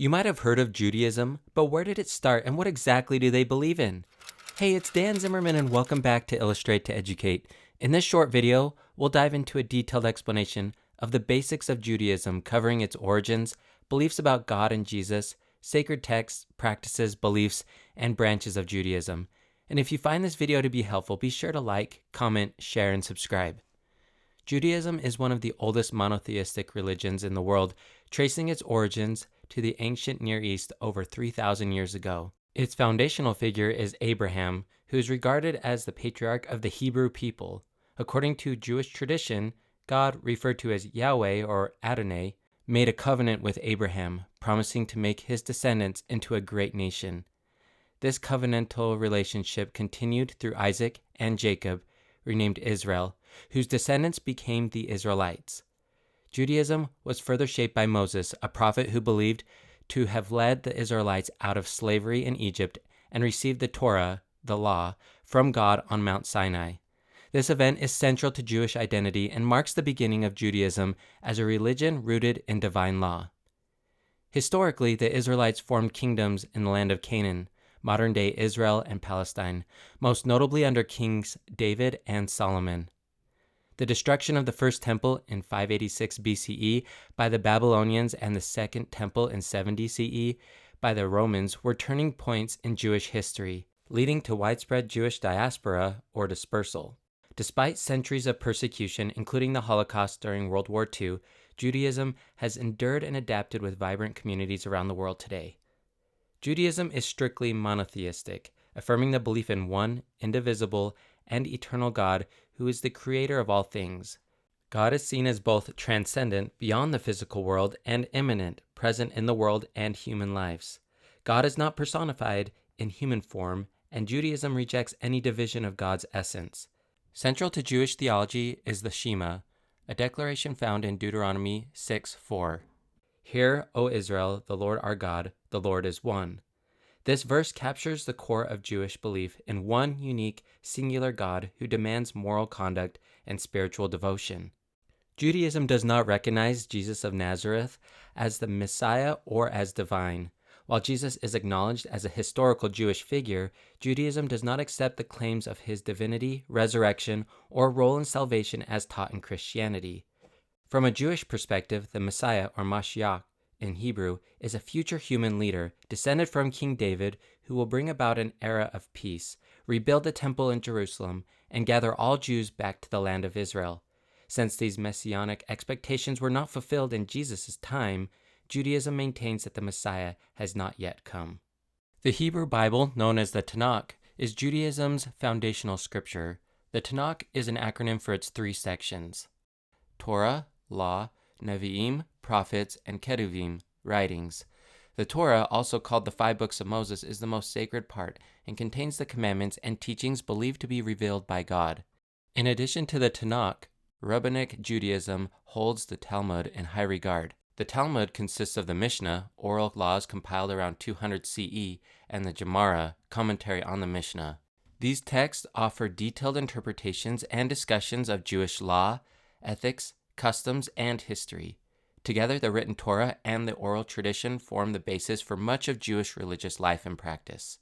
You might have heard of Judaism, but where did it start and what exactly do they believe in? Hey, it's Dan Zimmerman and welcome back to Illustrate to Educate. In this short video, we'll dive into a detailed explanation of the basics of Judaism, covering its origins, beliefs about God and Jesus, sacred texts, practices, beliefs, and branches of Judaism. And if you find this video to be helpful, be sure to like, comment, share, and subscribe. Judaism is one of the oldest monotheistic religions in the world, tracing its origins to the ancient Near East over 3,000 years ago. Its foundational figure is Abraham, who is regarded as the patriarch of the Hebrew people. According to Jewish tradition, God, referred to as Yahweh or Adonai, made a covenant with Abraham, promising to make his descendants into a great nation. This covenantal relationship continued through Isaac and Jacob, renamed Israel, whose descendants became the Israelites. Judaism was further shaped by Moses, a prophet who believed to have led the Israelites out of slavery in Egypt and received the Torah, the law, from God on Mount Sinai. This event is central to Jewish identity and marks the beginning of Judaism as a religion rooted in divine law. Historically, the Israelites formed kingdoms in the land of Canaan, modern-day Israel and Palestine, most notably under kings David and Solomon. The destruction of the first temple in 586 BCE by the Babylonians and the second temple in 70 CE by the Romans were turning points in Jewish history, leading to widespread Jewish diaspora or dispersal. Despite centuries of persecution, including the Holocaust during World War II, Judaism has endured and adapted with vibrant communities around the world today. Judaism is strictly monotheistic, affirming the belief in one, indivisible, and eternal God who is the creator of all things. God is seen as both transcendent, beyond the physical world, and immanent, present in the world and human lives. God is not personified in human form, and Judaism rejects any division of God's essence. Central to Jewish theology is the Shema, a declaration found in Deuteronomy 6:4. Hear, O Israel, the Lord our God, the Lord is one. This verse captures the core of Jewish belief in one unique, singular God who demands moral conduct and spiritual devotion. Judaism does not recognize Jesus of Nazareth as the Messiah or as divine. While Jesus is acknowledged as a historical Jewish figure, Judaism does not accept the claims of his divinity, resurrection, or role in salvation as taught in Christianity. From a Jewish perspective, the Messiah, or Mashiach in Hebrew, is a future human leader descended from King David who will bring about an era of peace, rebuild the temple in Jerusalem, and gather all Jews back to the land of Israel. Since these messianic expectations were not fulfilled in Jesus' time, Judaism maintains that the Messiah has not yet come. The Hebrew Bible, known as the Tanakh, is Judaism's foundational scripture. The Tanakh is an acronym for its three sections: Torah, Law, Nevi'im, Prophets, and Ketuvim, Writings. The Torah, also called the 5 books of Moses, is the most sacred part and contains the commandments and teachings believed to be revealed by God. In addition to the Tanakh, Rabbinic Judaism holds the Talmud in high regard. The Talmud consists of the Mishnah, oral laws compiled around 200 CE, and the Gemara, commentary on the Mishnah. These texts offer detailed interpretations and discussions of Jewish law, ethics, customs, and history. Together, the written Torah and the oral tradition form the basis for much of Jewish religious life and practice.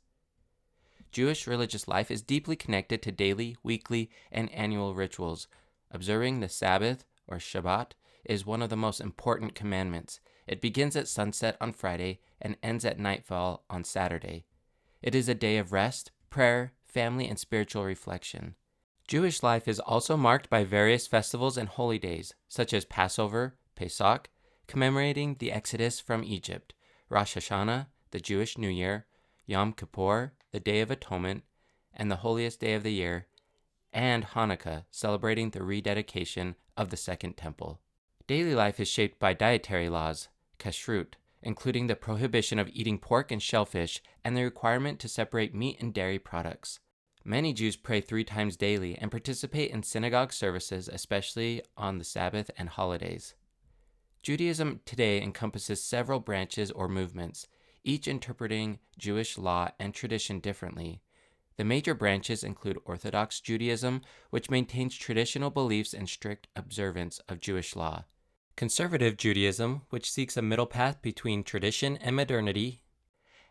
Jewish religious life is deeply connected to daily, weekly, and annual rituals. Observing the Sabbath, or Shabbat, is one of the most important commandments. It begins at sunset on Friday and ends at nightfall on Saturday. It is a day of rest, prayer, family, and spiritual reflection. Jewish life is also marked by various festivals and holy days, such as Passover, Pesach, commemorating the Exodus from Egypt, Rosh Hashanah, the Jewish New Year, Yom Kippur, the Day of Atonement, and the holiest day of the year, and Hanukkah, celebrating the rededication of the Second Temple. Daily life is shaped by dietary laws, kashrut, including the prohibition of eating pork and shellfish, and the requirement to separate meat and dairy products. Many Jews pray 3 times daily and participate in synagogue services, especially on the Sabbath and holidays. Judaism today encompasses several branches or movements, each interpreting Jewish law and tradition differently. The major branches include Orthodox Judaism, which maintains traditional beliefs and strict observance of Jewish law, Conservative Judaism, which seeks a middle path between tradition and modernity,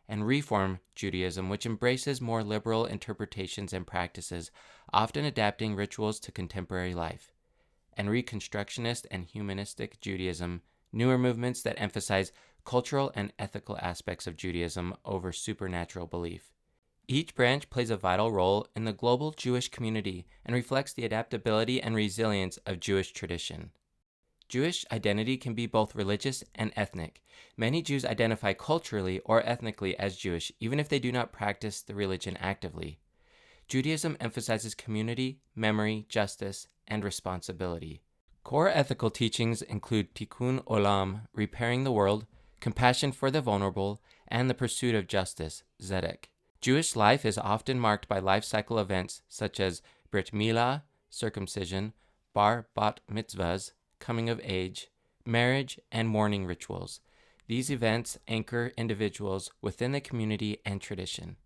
and Reform Judaism, which embraces more liberal interpretations and practices, often adapting rituals to contemporary life, and Reconstructionist and Humanistic Judaism, newer movements that emphasize cultural and ethical aspects of Judaism over supernatural belief. Each branch plays a vital role in the global Jewish community and reflects the adaptability and resilience of Jewish tradition. Jewish identity can be both religious and ethnic. Many Jews identify culturally or ethnically as Jewish, even if they do not practice the religion actively. Judaism emphasizes community, memory, justice, and responsibility. Core ethical teachings include tikkun olam, repairing the world, compassion for the vulnerable, and the pursuit of justice, tzedek. Jewish life is often marked by life cycle events such as brit milah, circumcision, bar bat mitzvahs, coming of age, marriage, and mourning rituals. These events anchor individuals within the community and tradition.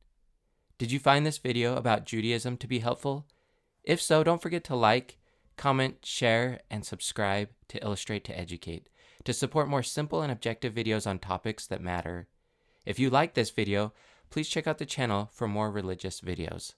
Did you find this video about Judaism to be helpful? If so, don't forget to like, comment, share, and subscribe to Illustrate to Educate to support more simple and objective videos on topics that matter. If you like this video, please check out the channel for more religious videos.